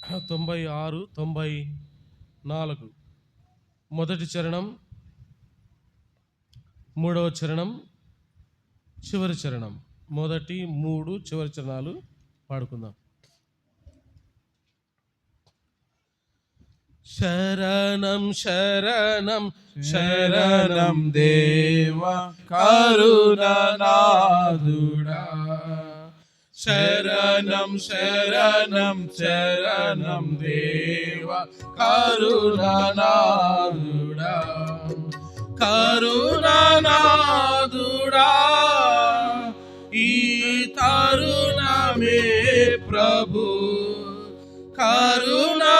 96, 94. మొదటి చరణం, మూడవ చరణం, చివరి చరణం. మొదటి 3 చివరి చరణాలు పాడుకుందాం. శరణం శరణం శరణం దేవ కరుణానాథుడా, శరణం శరణం శరణం దేవ కరుణానాథుడా, కరుణానాథుడా ఈ తరుణమే ప్రభు, కరుణానాథుడా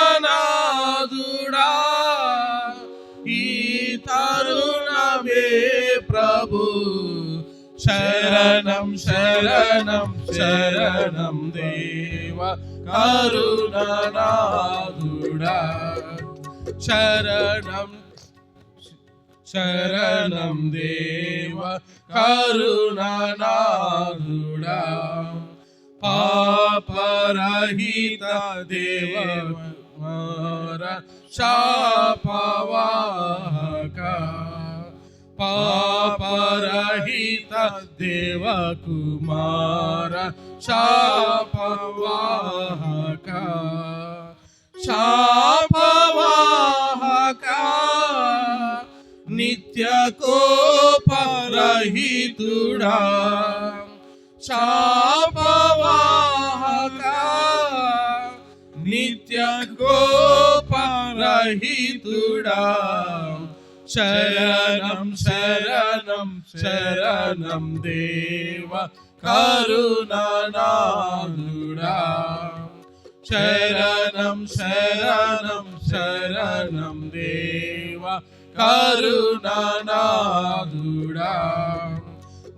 ఈ తరుణమే ప్రభు. శరణం శరణం శరణం దేవ కరుణానాథుడా, శరణం శరణం దేవ కరుణానాథుడా, పాపరహిత దేవ కుమార శాపవాహక, పాపరహిత దేవ కుమార శాపవాహక, శాపవాహక నిత్య కోపరహితుడా, శాపవాహక నిత్య కోపరహితుడా, శరణం శరణం శరణం దేవ కరుణానాథుడా, శరణం శరణం శరణం దేవ కరుణానాథుడా,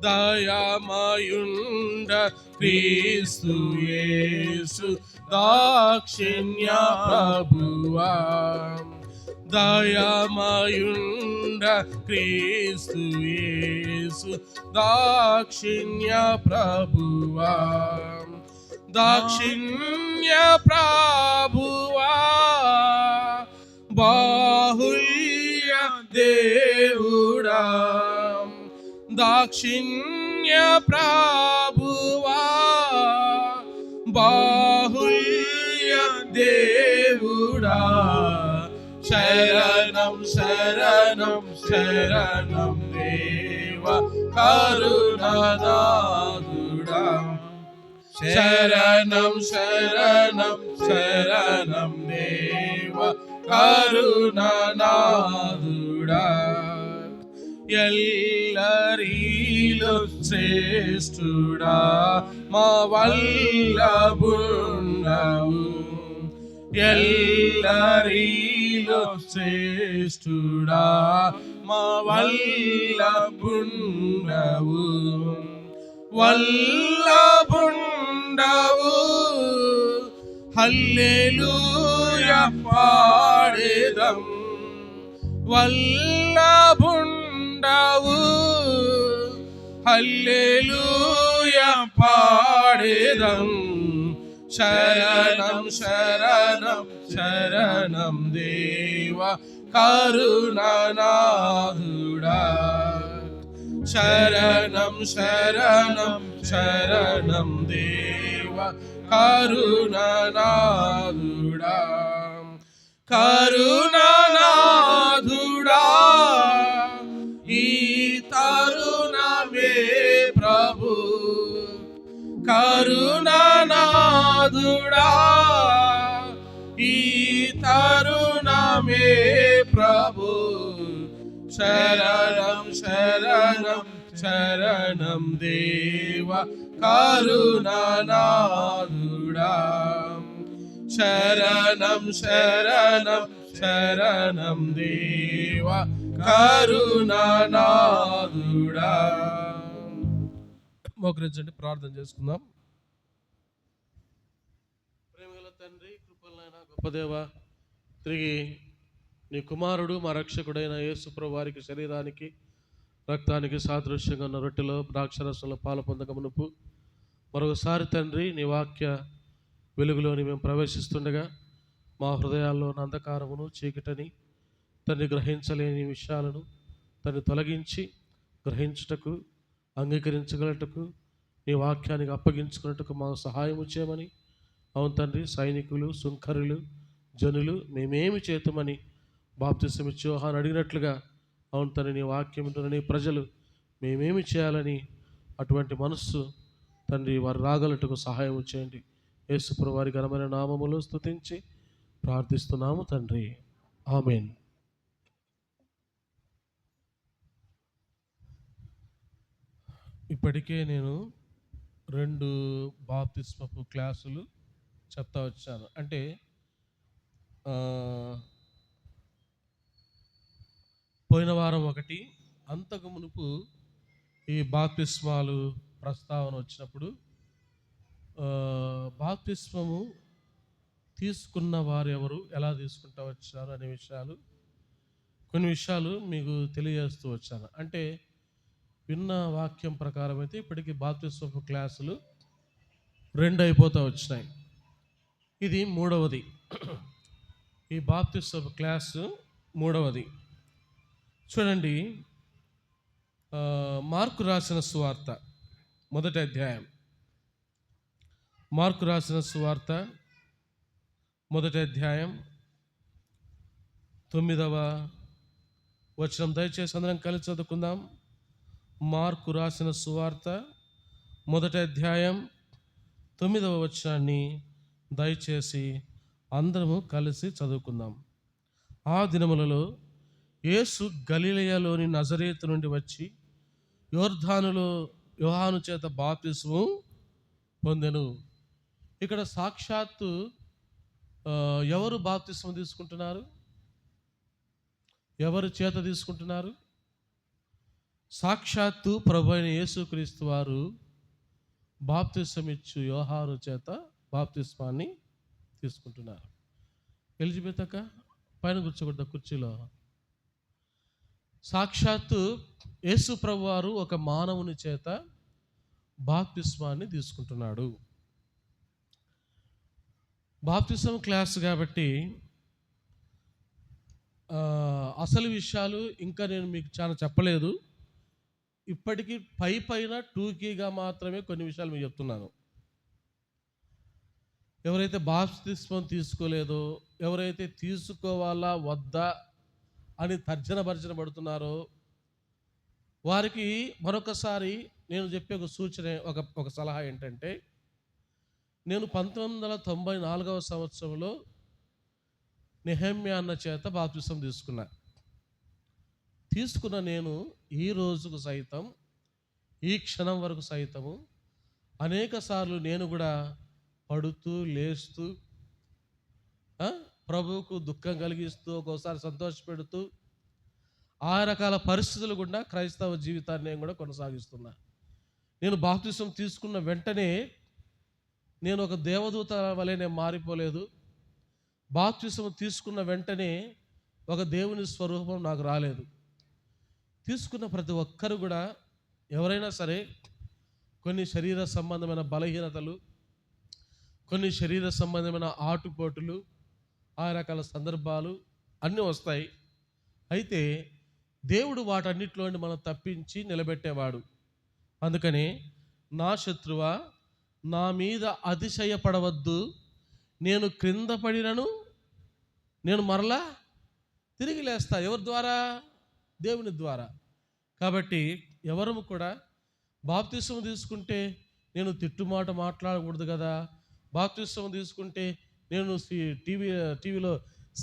దయామయుండ క్రీస్తు యేసు దాక్షిణ్య ప్రభువా, దయామయుండ క్రీస్తు యేసు దాక్షిణ్య ప్రభువా, దాక్షిణ్య ప్రభువా బాహుల్య దేవుడా, దాక్షిణ్య ప్రభువా బాహుల్య దేవుడా, శరణం శరణం శరణం దేవ కరుణానాథుడా, శరణం శరణం శరణం దేవ కరుణానాథుడా, ఎల్లరిలో శ్రేష్ఠుడా మా వల్లభుండవు, ఎల్లరిలో శ్రేష్ఠుడా మా వల్లభుండవు, వల్లభుండవు హల్లెలూయా పాడేదం, వల్లభుండవు హల్లెలూయా పాడేదం, శరణం శరణం శరణం దేవ కరుణానాథుడా, శరణం శరణం శరణం దేవ కరుణానాథుడా, కరుణానాథుడా ఈ తరుణమే ప్రభు, కరుణానాథుడా ఈ తరుణమే ప్రభు, శరణం శరణం శరణం దేవ కరుణానాథుడా, శరణం శరణం శరణం దేవ కరుణానాథుడా. మోకరించండి, ప్రార్థన చేసుకుందాం. ప్రేమగల తండ్రి, కృపలైన గొప్ప దేవ, తిరిగి నీ కుమారుడు మా రక్షకుడైన యేసు ప్రభువు వారికి శరీరానికి రక్తానికి సాదృశ్యంగా ఉన్న రొట్టెలో ద్రాక్షరసంలో పాలు పొందక మునుపు మరొకసారి తండ్రి నీ వాక్య వెలుగులోని మేము ప్రవేశిస్తుండగా మా హృదయాల్లో ఉన్న అంధకారమును చీకటిని తన్ని గ్రహించలేని విషయాలను తను తొలగించి గ్రహించుటకు అంగీకరించగలటకు నీ వాక్యానికి అప్పగించుకున్నట్టుకు మాకు సహాయము చేయమని. అవును తండ్రి, సైనికులు, సుంకరులు, జనులు మేమేమి చేతుమని బాప్తిసమిచ్చి యోహాను అడిగినట్లుగా, అవును తండ్రి, నీ వాక్యం నీ ప్రజలు మేమేమి చేయాలని అటువంటి మనస్సు తండ్రి వారు రాగలటకు సహాయం చేయండి. యేసుప్రభు వారి ఘనమైన నామములో స్తుతించి ప్రార్థిస్తున్నాము తండ్రి, ఆమేన్. ఇప్పటికే నేను 2 బాప్తిస్మపు క్లాసులు చెప్తా వచ్చాను. అంటే పోయిన వారం ఒకటి, అంతకు మునుపు ఈ బాప్తిస్మాలు ప్రస్తావన వచ్చినప్పుడు బాప్తిస్మము తీసుకున్న వారు ఎవరు, ఎలా తీసుకుంటూ వచ్చారు అనే కొన్ని విషయాలు మీకు తెలియజేస్తూ వచ్చాను. అంటే విన్న వాక్యం ప్రకారం అయితే ఇప్పటికీ బాప్తిస్మపు క్లాసులు 2 అయిపోతూ వచ్చినాయి. ఇది 3వది. ఈ బాప్తిస్మపు క్లాసు 3వది. చూడండి, మార్కు రాసిన సువార్త 1వ అధ్యాయం. మార్కు రాసిన సువార్త 1వ అధ్యాయం 9వ వచనం. దయచేసి అందరం కలిసి చదువుకుందాం. మార్కు రాసిన సువార్త 1వ అధ్యాయం 9వ వచనాన్ని దయచేసి అందరము కలిసి చదువుకుందాం. ఆ దినములలో యేసు గలిలయలోని నజరేతు నుండి వచ్చి యోర్దానులో యోహాను చేత బాప్తిస్మము పొందెను. ఇక్కడ సాక్షాత్తు ఎవరు బాప్తిస్మం తీసుకుంటున్నారు? ఎవరు చేత తీసుకుంటున్నారు? సాక్షాత్తు ప్రభు అయిన యేసుక్రీస్తు వారు బాప్తిస్మం ఇచ్చు యోహాను చేత బాప్తిస్మాన్ని తీసుకుంటున్నారు. ఎలిజబెత్ అక్క పైన కూర్చోకూడదు కుర్చీలో. సాక్షాత్తు యేసు ప్రభు వారు ఒక మానవుని చేత బాప్తిస్మాన్ని తీసుకుంటున్నాడు. బాప్తిస్మం క్లాస్ కాబట్టి అసలు విషయాలు ఇంకా నేను మీకు చాలా చెప్పలేదు. ఇప్పటికీ పైన టూకీగా మాత్రమే కొన్ని విషయాలు మీకు చెప్తున్నాను. ఎవరైతే బాప్తిస్మం తీసుకోలేదో, ఎవరైతే తీసుకోవాలా వద్దా అని తర్జన పడుతున్నారో వారికి మరొకసారి నేను చెప్పే ఒక సూచన, ఒక సలహా ఏంటంటే, నేను 1994వ సంవత్సరంలో నెహెమ్యా అన్న చేత బాప్తిస్మం తీసుకున్న నేను ఈ రోజుకు సైతం, ఈ క్షణం వరకు సైతము అనేక సార్లు నేను కూడా పడుతూ లేస్తూ ప్రభువుకు దుఃఖం కలిగిస్తూ, ఒక్కోసారి సంతోషపెడుతూ, ఆ రకాల పరిస్థితులు గుండా క్రైస్తవ జీవితాన్ని నేను కూడా కొనసాగిస్తున్నా. నేను బాప్తిస్మం తీసుకున్న వెంటనే నేను ఒక దేవదూత వలె నేను మారిపోలేదు. బాప్తిస్మం తీసుకున్న వెంటనే ఒక దేవుని స్వరూపం నాకు రాలేదు. తీసుకున్న ప్రతి ఒక్కరు కూడా, ఎవరైనా సరే, కొన్ని శరీర సంబంధమైన బలహీనతలు, కొన్ని శరీర సంబంధమైన ఆటుపోటులు, ఆ రకాల సందర్భాలు అన్నీ వస్తాయి. అయితే దేవుడు వాటన్నిటిలోని మనం తప్పించి నిలబెట్టేవాడు. అందుకని నా శత్రువా, నా మీద అతిశయపడవద్దు, నేను క్రింద పడినను నేను మరలా తిరిగి లేస్తా. ఎవరి ద్వారా? దేవుని ద్వారా. కాబట్టి ఎవరు కూడా బాప్తిస్మం తీసుకుంటే నేను తిట్టుమాట మాట్లాడకూడదు కదా, బాప్తిస్మం తీసుకుంటే నేను టీవీలో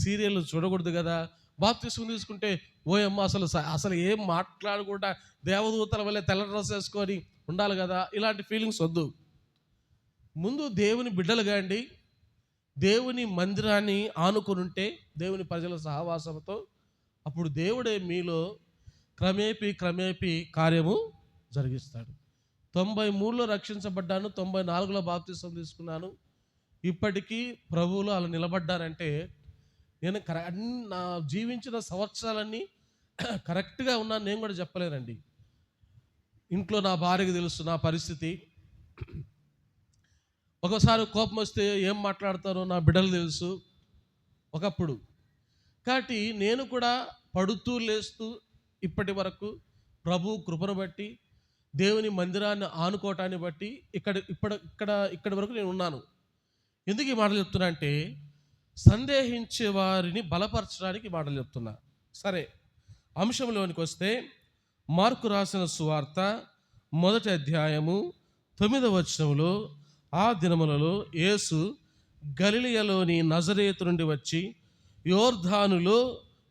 సీరియల్ చూడకూడదు కదా, బాప్తిస్మం తీసుకుంటే ఓయమ్మ అసలు ఏం మాట్లాడకుండా దేవదూతల వల్లే తెల్ల డ్రెస్ వేసుకొని ఉండాలి కదా, ఇలాంటి ఫీలింగ్స్ వద్దు. ముందు దేవుని బిడ్డలుగా అండి, దేవుని మందిరాన్ని ఆనుకొని ఉంటే, దేవుని ప్రజల సహవాసంతో, అప్పుడు దేవుడే మీలో క్రమేపీ కార్యము జరిగిస్తాడు. 93లో రక్షించబడ్డాను, 94లో బాప్తిస్మం తీసుకున్నాను. ఇప్పటికీ ప్రభువులో అలా నిలబడ్డానంటే నేను నా జీవించిన సంవత్సరాలన్నీ కరెక్ట్గా ఉన్నాను నేను కూడా చెప్పలేనండి. ఇంట్లో నా భార్యకు తెలుసు నా పరిస్థితి. ఒకసారి కోపం వస్తే ఏం మాట్లాడతారో నా బిడ్డలు తెలుసు. ఒకప్పుడు. కాబట్టి నేను కూడా పడుతూ లేస్తూ ఇప్పటి వరకు ప్రభు కృపను బట్టి, దేవుని మందిరాన్ని ఆనుకోవటాన్ని బట్టి ఇక్కడి వరకు నేను ఉన్నాను. ఎందుకు ఈ మాటలు చెప్తున్నా అంటే, సందేహించే వారిని బలపరచడానికి ఈ మాటలు చెప్తున్నా. సరే, అంశంలోనికి వస్తే, మార్కు రాసిన సువార్త 1వ అధ్యాయము 9వ వచనంలో, ఆ దినములలో యేసు గలిలయలోని నజరేతు నుండి వచ్చి యోర్దానులో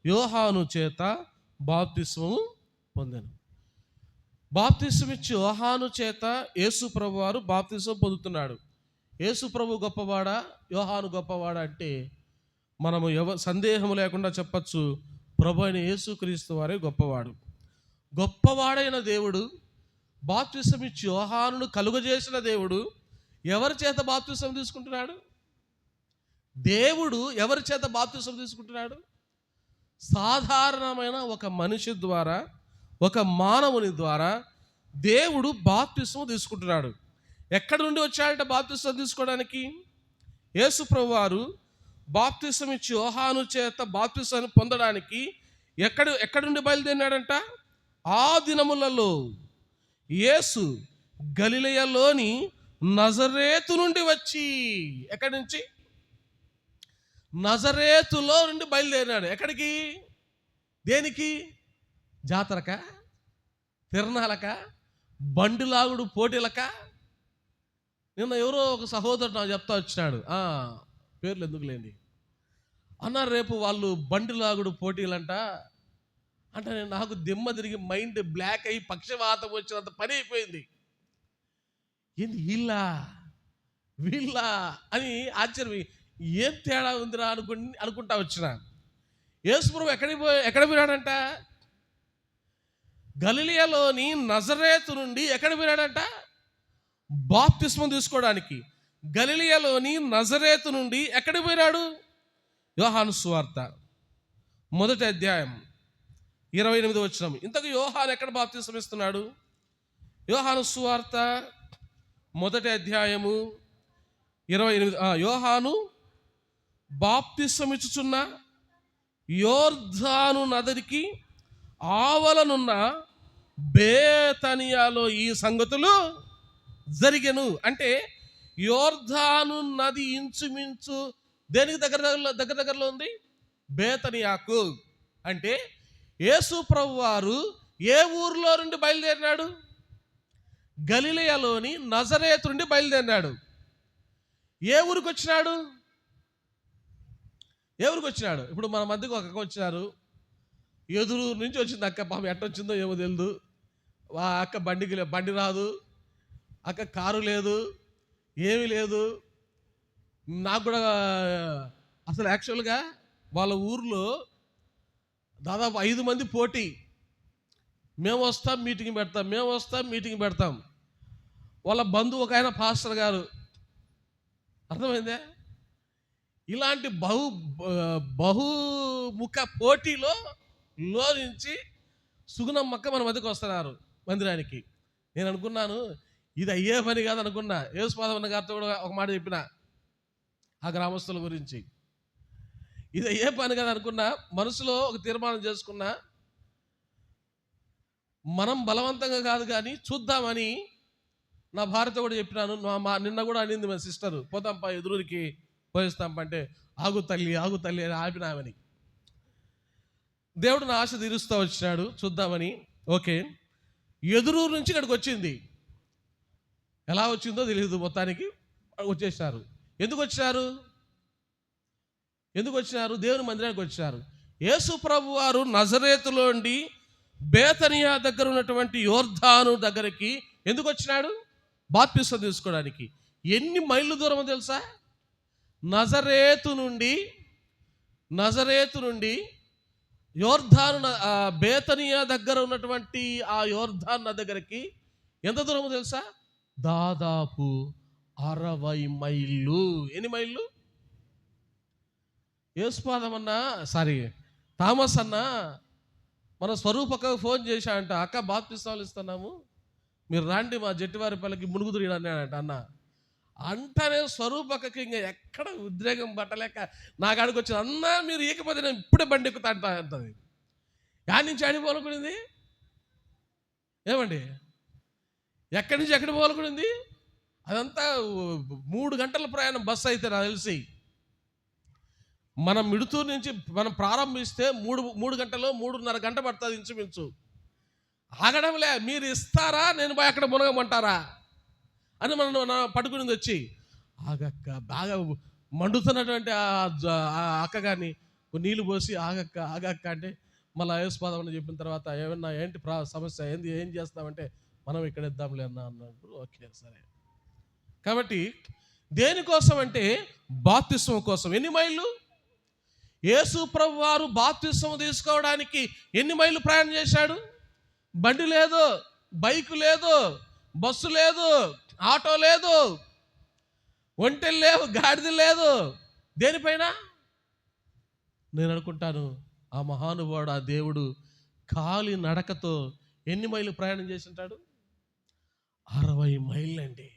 యోహాను చేత బాప్తిస్మము పొందెను. బాప్తిస్మం ఇచ్చి యోహాను చేత యేసు ప్రభు వారు బాప్తిస్మం పొందుతున్నాడు. యేసు ప్రభు గొప్పవాడా, యోహాను గొప్పవాడా అంటే మనము సందేహం లేకుండా చెప్పచ్చు, ప్రభు అయిన యేసుక్రీస్తు వారే గొప్పవాడు. గొప్పవాడైన దేవుడు, బాప్తిస్మం ఇచ్చి యోహానును కలుగజేసిన దేవుడు ఎవరి చేత బాప్తిస్మం తీసుకుంటున్నాడు? దేవుడు ఎవరి చేత బాప్తిస్మం తీసుకుంటున్నాడు? సాధారణమైన ఒక మనిషి ద్వారా, ఒక మానవుని ద్వారా దేవుడు బాప్తిస్మం తీసుకుంటున్నాడు. ఎక్కడి నుండి వచ్చాడంటే బాప్తిస్మం తీసుకోవడానికి? యేసు ప్రభు వారు బాప్తిస్మం ఇచ్చి యోహాను చేత బాప్తిస్మాన్ని పొందడానికి ఎక్కడి నుండి బయలుదేరినాడంట? ఆ దినములలో యేసు గలిలయలోని నజరేతు నుండి వచ్చి, ఎక్కడి నుంచి? నజరేతులో నుండి బయలుదేరినాడు. ఎక్కడికి? దేనికి? జాతరక, తిరణాలక, బండిలాగుడు పోటీలక? నిన్న ఎవరో ఒక సహోదరుడు నాకు చెప్తా వచ్చినాడు, పేర్లు ఎందుకులేండి అన్న, రేపు వాళ్ళు బండిలాగుడు పోటీలంట అంటే నాకు దిమ్మ తిరిగి మైండ్ బ్లాక్ అయ్యి పక్షవాతం వచ్చినంత పని అయిపోయింది. ఏంది వీళ్ళ అని ఆశ్చర్యం, ఏం తేడా ఉందిరా అనుకుంటా వచ్చిన. యేసు ప్రభు ఎక్కడ పోయినాడంట? గలిలయలోని నజరేతు నుండి ఎక్కడ పోయినాడంట? బాప్తిస్మం తీసుకోవడానికి. గలిలయలోని నజరేతు నుండి ఎక్కడికి పోయినాడు? యోహాను సువార్త 1వ అధ్యాయం 28వ వచనం. ఇంతకు యోహాను ఎక్కడ బాప్తిస్మం ఇస్తున్నాడు? యోహాను సువార్త 1వ అధ్యాయము 28. యోహాను బాప్తిస్మం ఇచ్చుచున్న యోర్దాను నదికి ఆవలనున్న బేతనియాలో ఈ సంగతులు జరిగెను. అంటే యోర్దాను నది ఇంచుమించు దేనికి దగ్గరలో ఉంది? బేతనియాకు. అంటే యేసు ప్రభు వారు ఏ ఊరిలో నుండి బయలుదేరినాడు? గలిలయలోని నజరేతు నుండి బయలుదేరినాడు. ఏ ఊరికి వచ్చినాడు? ఇప్పుడు మన మధ్యకు ఒక అక్క వచ్చినారు, ఎదురూరు నుంచి వచ్చింది అక్క. పాపం ఎట్టొచ్చిందో ఏమో తెలియదు. ఆ అక్క బండి రాదు, అక్క కారు లేదు, ఏమీ లేదు. నాకు కూడా అసలు యాక్చువల్గా వాళ్ళ ఊర్లో దాదాపు 5 మంది పోటీ. మేము వస్తాం మీటింగ్ పెడతాం. వాళ్ళ బంధువు ఒక ఆయన పాస్టర్ గారు. అర్థమైందే? ఇలాంటి బహుముఖ పోటీలో నుంచి సుగుణమ్మక్క మన మధ్యకు వస్తున్నారు మందిరానికి. నేను అనుకున్నాను ఇది అయ్యే పని కాదు అనుకున్నా. యేసుపాదవన్న గారితో కూడా ఒక మాట చెప్పిన ఆ గ్రామస్తుల గురించి. ఇది అయ్యే పని కాదు అనుకున్నా. మనసులో ఒక తీర్మానం చేసుకున్నా, మనం బలవంతంగా కాదు కానీ చూద్దామని నా భార్యతో కూడా చెప్పినాను. నిన్న కూడా అనింది మా సిస్టరు, పోతాంపా ఎదురుకి పోయిస్తాంప అంటే, ఆగు తల్లి అని ఆపినామని. దేవుడు నా ఆశ తీరుస్తూ వచ్చినాడు చూద్దామని. ఓకే, ఎదురూరు నుంచి ఇక్కడికి వచ్చింది. ఎలా వచ్చిందో తెలియదు, మొత్తానికి వచ్చేసారు. ఎందుకు వచ్చినారు? దేవుని మందిరానికి వచ్చినారు. యేసు ప్రభు వారు నజరేతులోండి బేతనియా దగ్గర ఉన్నటువంటి యోర్దాను దగ్గరికి ఎందుకు వచ్చినాడు? బాప్తిస్మం తీసుకోవడానికి. ఎన్ని మైళ్ళు దూరమో తెలుసా? నజరేతు నుండి యోర్దాను బేతనియా దగ్గర ఉన్నటువంటి ఆ యోర్దాను దగ్గరికి ఎంత దూరమో తెలుసా? దాదాపు 60 మైళ్ళు. ఎన్ని మైళ్ళు? థామస్ అన్న మన స్వరూపకు ఫోన్ చేశాడంట, అక్క బాప్తిస్మాలు ఇస్తున్నాము, మీరు రాండి మా జట్టివారిపల్లికి మునుగుదురు అన్నాడంట. అన్న అంటనే స్వరూపకకి ఇంకా ఎక్కడ ఉద్రేగం పట్టలేక నా కాడికి వచ్చి అన్నా మీరు ఈకపోతే నేను ఇప్పుడే బండి ఎక్కుతా అంటుంది. యాడ్ నుంచి అడిగి పోలకునింది ఏమండి, ఎక్కడి నుంచి ఎక్కడికి పోలకునింది? అదంతా 3 గంటల ప్రయాణం బస్సు అయితే నాకు తెలిసి. మనం మిడుతూరు నుంచి మనం ప్రారంభిస్తే 3 గంటలు 3.5 గంట పడుతుంది ఇంచుమించు. ఆగడంలే, మీరు ఇస్తారా నేను పోయి అక్కడ మునగమంటారా అని మనం పట్టుకునింది వచ్చి. ఆగక్క బాగా మండుతున్నటువంటి ఆ అక్క కానీ నీళ్ళు పోసి ఆగక్క అంటే మళ్ళీ ఆయుష్పాదం అని చెప్పిన తర్వాత ఏమన్నా ఏంటి సమస్య ఏంది, ఏం చేస్తామంటే మనం ఇక్కడ ఇద్దాంలే అన్నప్పుడు ఓకే సరే. కాబట్టి దేనికోసం అంటే బాప్తిస్మం కోసం. ఎన్ని మైళ్ళు? యేసు ప్రభు వారు బాప్తిస్మం తీసుకోవడానికి ఎన్ని మైళ్ళు ప్రయాణం చేశాడు? బండి లేదు, బైక్ లేదు, బస్సు లేదు, ఆటో లేదు, ఒంటెలు లేవు, గాడిద లేదు. దేనిపైన? నేను అనుకుంటాను ఆ మహానుభావుడు, ఆ దేవుడు కాలి నడకతో ఎన్ని మైళ్ళు ప్రయాణం చేసి ఉంటాడు? 60 మైళ్ళు అండి.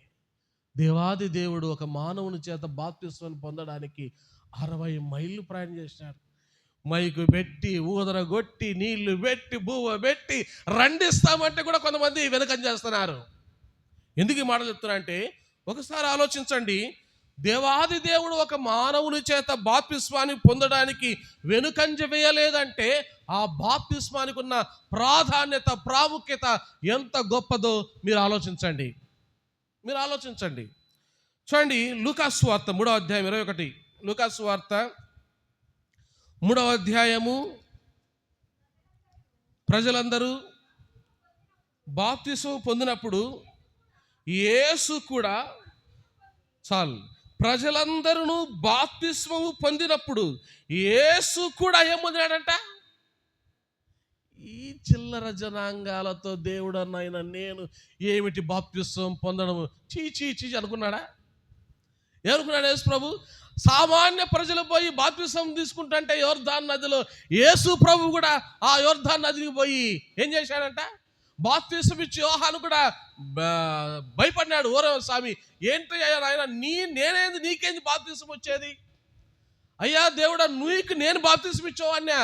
దేవాది దేవుడు ఒక మానవుని చేత బాప్తిస్మం పొందడానికి 60 మైళ్ళు ప్రయాణం చేశాడు. మైకు పెట్టి, ఊదరగొట్టి, నీళ్లు పెట్టి, బువ్వ పెట్టి రండిస్తామంటే కూడా కొంతమంది వెనకం చేస్తున్నారు. ఎందుకు ఈ మాటలు చెప్తున్నా అంటే ఒకసారి ఆలోచించండి. దేవాది దేవుడు ఒక మానవుని చేత బాప్తిస్మాన్ని పొందడానికి వెనుకంజ వేయలేదంటే ఆ బాప్తిస్మానికి ఉన్న ప్రాధాన్యత, ప్రాముఖ్యత ఎంత గొప్పదో మీరు ఆలోచించండి. చూడండి, లూకాసు సువార్త 3వ అధ్యాయం 21. లూకాసు సువార్త 3వ అధ్యాయము. ప్రజలందరూ బాప్తిస్మం పొందినప్పుడు యేసు కూడా ప్రజలందరూ బాప్తిస్మము పొందినప్పుడు యేసు కూడా ఏం పొందినాడంట? ఈ చిల్లర జనాంగాలతో దేవుడన్నైన నేను ఏమిటి బాప్తిస్మం పొందడము చీ అనుకున్నాడా? ఏమనుకున్నాడు యేసు ప్రభు? సామాన్య ప్రజలు పోయి బాప్తిస్మం తీసుకుంటుంటే యోర్దాను నదిలో యేసు ప్రభు కూడా ఆ యోర్దాను నదికి పోయి ఏం చేశాడంట? బాప్తిస్మం ఇచ్చి యోహాను కూడా భయపడినాడు. ఓరే స్వామి, ఏంటి అయ్యా నాయన, నేనేంది, నీకేంది బాప్తిస్మం వచ్చేది? అయ్యా దేవుడా, నేను బాప్తిస్మం ఇచ్చేవాడినా?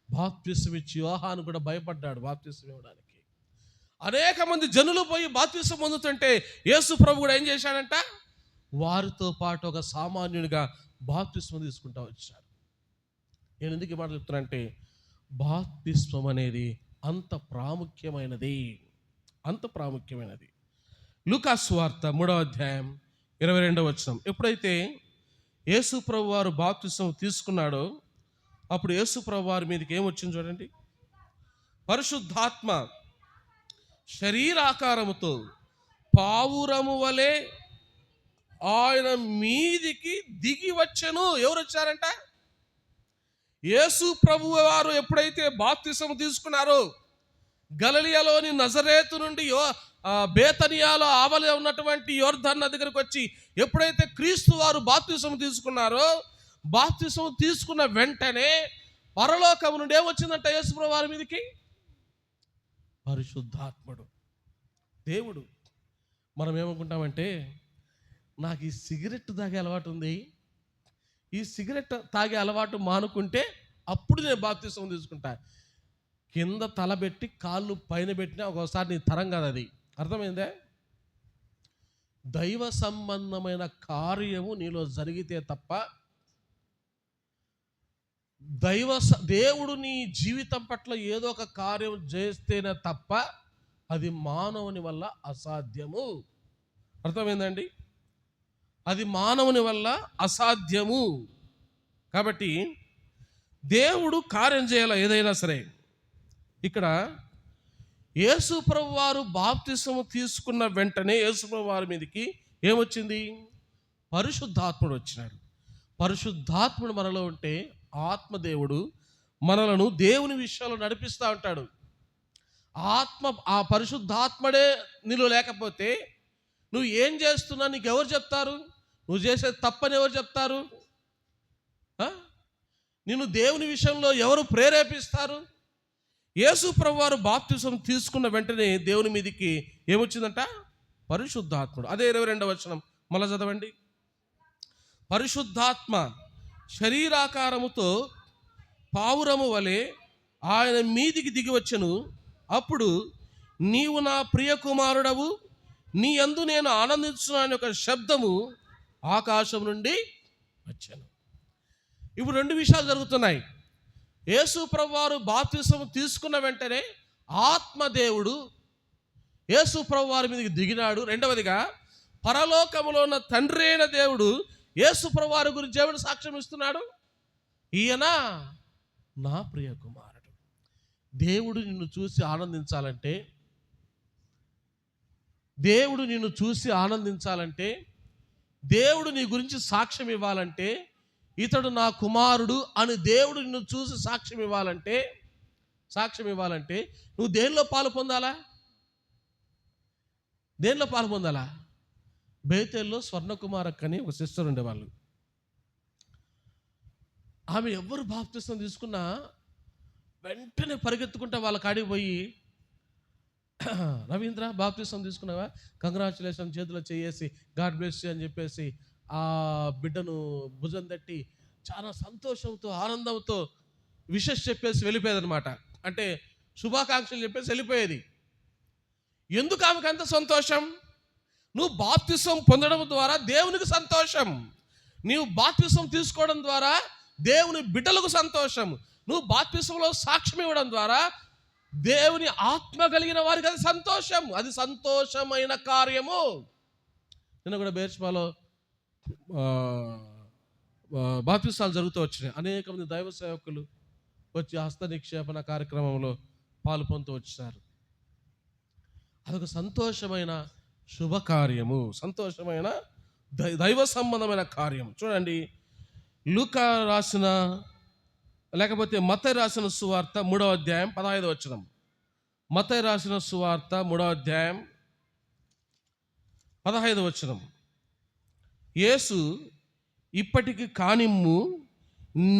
బాప్తిస్మం ఇచ్చి యోహాను కూడా భయపడ్డాడు బాప్తిస్మం ఇవ్వడానికి. అనేక మంది జనులు పోయి బాప్తిస్మం పొందుతుంటే యేసు ప్రభు కూడా ఏం చేశాడంట? వారితో పాటు ఒక సామాన్యునిగా బాప్తిస్మం తీసుకుంటా వచ్చాడు. నేను ఎందుకు ఈ మాట చెప్తున్నానంటే బాప్తిస్మం అనేది అంత ప్రాముఖ్యమైనది. లూకాసు సువార్త 3వ అధ్యాయం 22వ వచనం. ఎప్పుడైతే యేసు ప్రభు వారు బాప్తిస్మం తీసుకున్నాడో అప్పుడు యేసు ప్రభు వారి మీదకి ఏమొచ్చింది చూడండి. పరిశుద్ధాత్మ శరీరాకారముతో పావురము వలె ఆయన మీదికి దిగి వచ్చెను. ఎవరు వచ్చారంట? యేసు ప్రభు వారు ఎప్పుడైతే బాప్తిస్మం తీసుకున్నారో గలిలయలోని నజరేతు నుండి బేతనియాలో ఆవలి ఉన్నటువంటి యోర్దాను నది దగ్గరకు వచ్చి ఎప్పుడైతే క్రీస్తు వారు బాప్తిస్మం తీసుకున్నారో బాప్తిస్మం తీసుకున్న వెంటనే పరలోకము నుండి ఏమొచ్చిందంట యేసు ప్రభు వారి మీదకి? పరిశుద్ధాత్ముడు, దేవుడు. మనం ఏమనుకుంటామంటే నాకు ఈ సిగరెట్ తాగే అలవాటు ఉంది, ఈ సిగరెట్ తాగే అలవాటు మానుకుంటే అప్పుడు నేను బాప్తిస్మం తీసుకుంటా. కింద తలబెట్టి కాళ్ళు పైన పెట్టినా ఒకసారి నీ తరం కాదు అది. అర్థమైందే? దైవ సంబంధమైన కార్యము నీలో జరిగితే తప్ప, దేవుడు నీ జీవితం పట్ల ఏదో ఒక కార్యం చేస్తేనే తప్ప అది మానవుని వల్ల అసాధ్యము. అర్థమైందండి? అది మానవుని వల్ల అసాధ్యము. కాబట్టి దేవుడు కార్యం చేయాలి ఏదైనా సరే. ఇక్కడ యేసు ప్రభు వారు బాప్తిస్మం తీసుకున్న వెంటనే యేసు ప్రభు వారి మీదకి ఏమొచ్చింది? పరిశుద్ధాత్ముడు వచ్చినాడు. పరిశుద్ధాత్ముడు మనలో ఉంటే ఆత్మదేవుడు మనలను దేవుని విషయాల్లో నడిపిస్తూ ఉంటాడు. ఆ పరిశుద్ధాత్మడే నీలో లేకపోతే నువ్వు ఏం చేస్తున్నా నీకు ఎవరు చెప్తారు? నువ్వు చేసేది తప్పని ఎవరు చెప్తారు? నిన్ను దేవుని విషయంలో ఎవరు ప్రేరేపిస్తారు? యేసు ప్రభు వారు బాప్తిస్మం తీసుకున్న వెంటనే దేవుని మీదకి ఏమొచ్చిందంట? పరిశుద్ధాత్ముడు. అదే 22వ వచనం మళ్ళా చదవండి. పరిశుద్ధాత్మ శరీరాకారముతో పావురము వలె ఆయన మీదికి దిగి వచ్చెను. అప్పుడు నీవు నా ప్రియ కుమారుడవు, నీ యందు నేను ఆనందించున్నాను ఒక శబ్దము ఆకాశం నుండి వచ్చాను. ఇప్పుడు రెండు విషయాలు జరుగుతున్నాయి. యేసు ప్రభువారు బాప్తిసం తీసుకున్న వెంటనే ఆత్మదేవుడు యేసు ప్రభువారి మీదకి దిగినాడు. రెండవదిగా పరలోకములో ఉన్న తండ్రి అయిన దేవుడు యేసు ప్రభువారి గురించి ఏమని సాక్ష్యం ఇస్తున్నాడు? ఈయన నా ప్రియ కుమారుడు. దేవుడు నిన్ను చూసి ఆనందించాలంటే, దేవుడు నిన్ను చూసి ఆనందించాలంటే, దేవుడు నీ గురించి సాక్ష్యం ఇవ్వాలంటే, ఇతడు నా కుమారుడు అని దేవుడు నిన్ను చూసి సాక్ష్యం ఇవ్వాలంటే నువ్వు దేనిలో పాలు పొందాలా? దేనిలో పాలు పొందాలా? బేతేల్లో స్వర్ణకుమారక్క అని ఒక సిస్టర్ ఉండేవాళ్ళు. ఆమె ఎవరు బాప్తిసం తీసుకున్నా వెంటనే పరిగెత్తుకుంటే వాళ్ళ కాడికి పోయి, రవీంద్ర బాప్తిసం తీసుకున్నావా, కంగ్రాచులేషన్, చేతిలో చేసి గాడ్ బ్లెస్ యూ అని చెప్పేసి ఆ బిడ్డను భుజం తట్టి చాలా సంతోషంతో ఆనందంతో విషెస్ చెప్పేసి వెళ్ళిపోయేది అనమాట. అంటే శుభాకాంక్షలు చెప్పేసి వెళ్ళిపోయేది. ఎందుకు ఆమెకు అంత సంతోషం? నువ్వు బాప్తిసం పొందడం ద్వారా దేవునికి సంతోషం, నీవు బాప్తిసం తీసుకోవడం ద్వారా దేవుని బిడ్డలకు సంతోషం, నువ్వు బాప్తిసంలో సాక్ష్యం ఇవ్వడం ద్వారా దేవుని ఆత్మ కలిగిన వారికి అది సంతోషం. అది సంతోషమైన కార్యము. నిన్న కూడా బేర్ష్మాలో బాప్తిసాలు జరుగుతూ వచ్చినాయి. అనేక మంది దైవ సేవకులు వచ్చి హస్త నిక్షేపణ కార్యక్రమంలో పాలు పొందుతూ వచ్చారు. అదొక సంతోషమైన శుభకార్యము, సంతోషమైన దైవ సంబంధమైన కార్యం. చూడండి, లూకా రాసిన లేకపోతే మత్తయి రాసిన సువార్త 3వ అధ్యాయం 15వ వచనం. మత్తయి రాసిన సువార్త 3వ అధ్యాయం 15వ వచనం. యేసు ఇప్పటికి కానిమ్ము,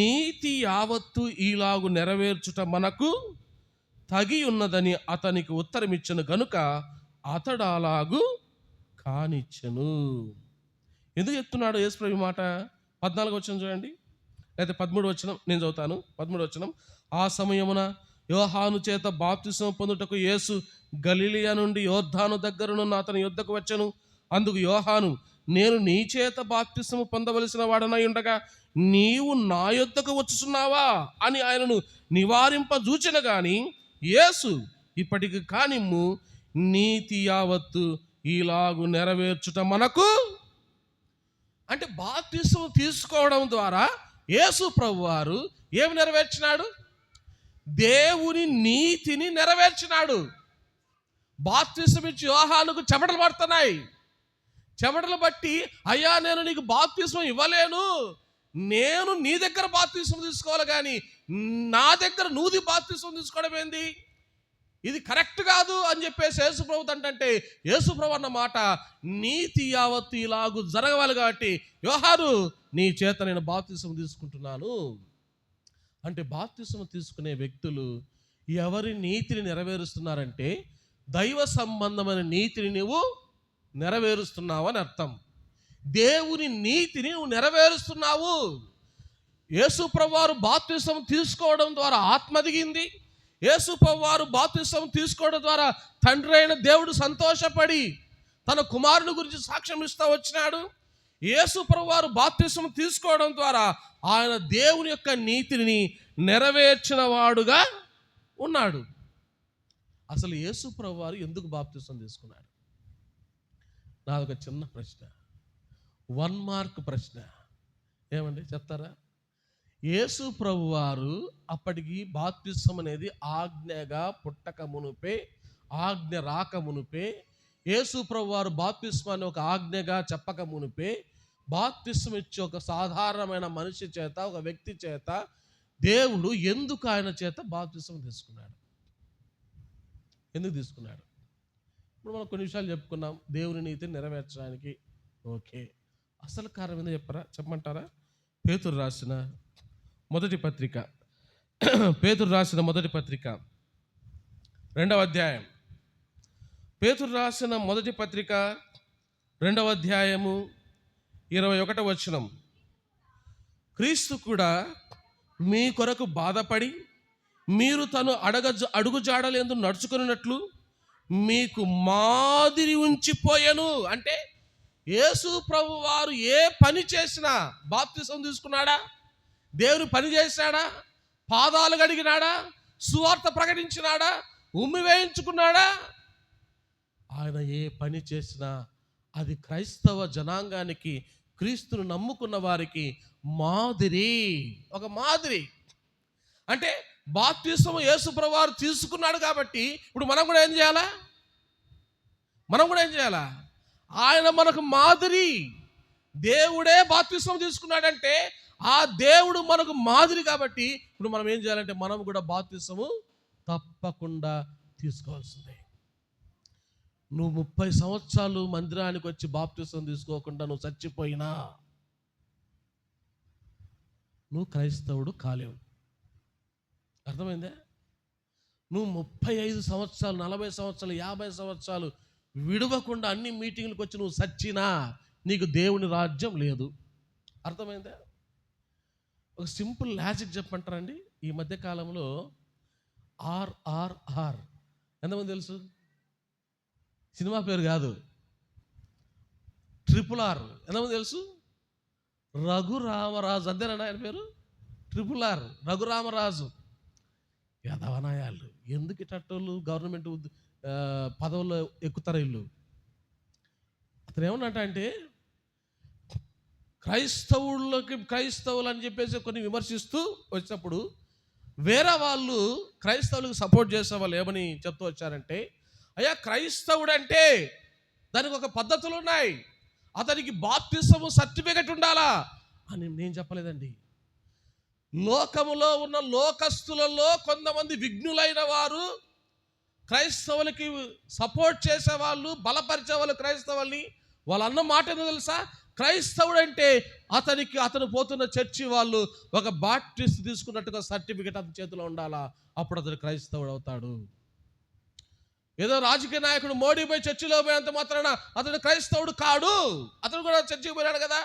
నీతి యావత్తు ఈలాగు నెరవేర్చుట మనకు తగి ఉన్నదని అతనికి ఉత్తరమిచ్చను గనుక అతడు అలాగు కానిచ్చెను. ఎందుకు చెప్తున్నాడు యేసు ప్రభు మాట? 14వ వచనం చూడండి, అయితే 13వ వచనం నేను చదువుతాను. 13వ వచనం. ఆ సమయమున యోహాను చేత బాప్తిసం పొందుటకు యేసు గలిలయ నుండి యోర్దాను దగ్గరనున్న అతని యొద్దకు వచ్చెను. అందుకు యోహాను, నేను నీ చేత బాప్తిసము పొందవలసిన వాడనై ఉండగా నీవు నా యొద్దకు వచ్చుచున్నావా అని ఆయనను నివారింపజూచెను గాని యేసు ఇప్పటికి కానిమ్ము, నీతి యావత్తు ఈలాగు నెరవేర్చుట మనకు. అంటే బాప్తిసం తీసుకోవడం ద్వారా యేసు ప్రభువారు ఏమి నెరవేర్చినాడు? దేవుని నీతిని నెరవేర్చినాడు. బాప్తిసం ఇచ్చి యోహానుకు చెమటలు పడుతున్నాయి. చెమటలు బట్టి, అయ్యా నేను నీకు బాప్తిసం ఇవ్వలేను, నేను నీ దగ్గర బాప్తిసం తీసుకోవాలి కానీ నా దగ్గర నువ్వు బాప్తిసం తీసుకోవడం ఏంది, ఇది కరెక్ట్ కాదు అని చెప్పేసి యేసుప్రభు అంటే యేసుప్రభు అన్న మాట నీతి యావత్తు ఇలాగు జరగవాలి కాబట్టి యోహాను నీ చేత నేను బాప్తిసం తీసుకుంటున్నాను. అంటే బాప్తిసం తీసుకునే వ్యక్తులు ఎవరి నీతిని నెరవేరుస్తున్నారంటే దైవ సంబంధమైన నీతిని నువ్వు నెరవేరుస్తున్నావు అని అర్థం. దేవుని నీతిని నువ్వు నెరవేరుస్తున్నావు. యేసు ప్రభువారు బాప్తిసం తీసుకోవడం ద్వారా ఆత్మ దిగింది. యేసు ప్రభువారు బాప్తిసం తీసుకోవడం ద్వారా తండ్రి అయిన దేవుడు సంతోషపడి తన కుమారుని గురించి సాక్ష్యం ఇస్తూ వచ్చినాడు. యేసు ప్రభువారు బాప్తిసం తీసుకోవడం ద్వారా ఆయన దేవుని యొక్క నీతిని నెరవేర్చిన వాడుగా ఉన్నాడు. అసలు యేసు ప్రభువారు ఎందుకు బాప్తిసం తీసుకున్నాడు? నాదొక చిన్న ప్రశ్న, 1 మార్క్ ప్రశ్న. ఏమండి చెప్తారా? యేసు ప్రభువారు అప్పటికి బాప్తిసం అనేది ఆజ్ఞగా పుట్టక మునుపే, ఆజ్ఞ రాక మునుపే, యేసు ప్రభువారు బాప్తిస్మాన్ని ఒక ఆజ్ఞగా చెప్పక మునుపే బాప్తిసం ఇచ్చి ఒక సాధారణమైన మనిషి చేత, ఒక వ్యక్తి చేత దేవుడు ఎందుకు ఆయన చేత బాప్తిసం తీసుకున్నాడు? ఎందుకు తీసుకున్నాడు? ఇప్పుడు మనం కొన్ని విషయాలు చెప్పుకున్నాం. దేవుని నీతిని నెరవేర్చడానికి. ఓకే, అసలు కారణం ఏందో చెప్పమంటారా? పేతురు రాసిన మొదటి పత్రిక 2వ అధ్యాయం. పేతురు రాసిన మొదటి పత్రిక 2వ అధ్యాయము 21వ వచనం. క్రీస్తు కూడా మీ కొరకు బాధపడి మీరు తను అడుగుజాడలేందు నడుచుకున్నట్లు మీకు మాదిరి ఉంచిపోయాను. అంటే యేసు ప్రభు వారు ఏ పని చేసినా, బాప్తిసం తీసుకున్నాడా, దేవుని పని చేశాడా, పాదాలు కడిగినాడా, సువార్త ప్రకటించినాడా, ఉమ్మి వేయించుకున్నాడా, ఆయన ఏ పని చేసినా అది క్రైస్తవ జనాంగానికి, క్రీస్తును నమ్ముకున్న వారికి మాదిరి, ఒక మాదిరి. అంటే బాప్తిసం యేసు ప్రభు వారు తీసుకున్నాడు కాబట్టి ఇప్పుడు మనం కూడా ఏం చేయాలా? ఆయన మనకు మాదిరి. దేవుడే బాప్తిసం తీసుకున్నాడంటే ఆ దేవుడు మనకు మాదిరి కాబట్టి ఇప్పుడు మనం ఏం చేయాలంటే మనం కూడా బాప్తిసము తప్పకుండా తీసుకోవాల్సిందే. నువ్వు 30 సంవత్సరాలు మందిరానికి వచ్చి బాప్తిసం తీసుకోకుండా నువ్వు చచ్చిపోయినా నువ్వు క్రైస్తవుడు కాలేవు. అర్థమైందే? నువ్వు 35 సంవత్సరాలు, 40 సంవత్సరాలు, 50 సంవత్సరాలు విడవకుండా అన్ని మీటింగ్లకు వచ్చి నువ్వు సచ్చినా నీకు దేవుని రాజ్యం లేదు. అర్థమైందా? ఒక సింపుల్ లాజిక్ చెప్పంటారండి. ఈ మధ్య కాలంలో RRR ఎంతమంది తెలుసు? సినిమా పేరు కాదు, RRR ఎంతమంది తెలుసు? రఘురామరాజు, అంతేనా ఆయన పేరు? RRR రఘురామరాజు. యదవనాయాలు ఎందుకు ఇట్టోళ్ళు గవర్నమెంట్ పదవుల్లో ఎక్కుతారు వీళ్ళు. అతను ఏమన్నట్ట అంటే క్రైస్తవులు అని చెప్పేసి కొన్ని విమర్శిస్తూ వచ్చినప్పుడు వేరే వాళ్ళు క్రైస్తవులకు సపోర్ట్ చేసే వాళ్ళు ఏమని చెప్తూ వచ్చారంటే, అయ్యా క్రైస్తవుడు అంటే దానికి ఒక పద్ధతులు ఉన్నాయి, అతనికి బాప్తిసము సర్టిఫికెట్ ఉండాలా అని నేను చెప్పలేదండి. లోకములో ఉన్న లోకస్తులలో కొంతమంది విఘ్నులైన వారు క్రైస్తవులకి సపోర్ట్ చేసేవాళ్ళు, బలపరిచే వాళ్ళు క్రైస్తవుల్ని, వాళ్ళు అన్న మాట ఏందో తెలుసా? క్రైస్తవుడు అంటే అతను పోతున్న చర్చి వాళ్ళు ఒక బాప్టిస్ట్ తీసుకున్నట్టుగా సర్టిఫికెట్ అతని చేతిలో ఉండాలా, అప్పుడు అతను క్రైస్తవుడు అవుతాడు. ఏదో రాజకీయ నాయకుడు మోడీ పోయి చర్చిలో పోయినంత మాత్రాన అతడు క్రైస్తవుడు కాడు. అతను కూడా చర్చికి పోయినాడు కదా,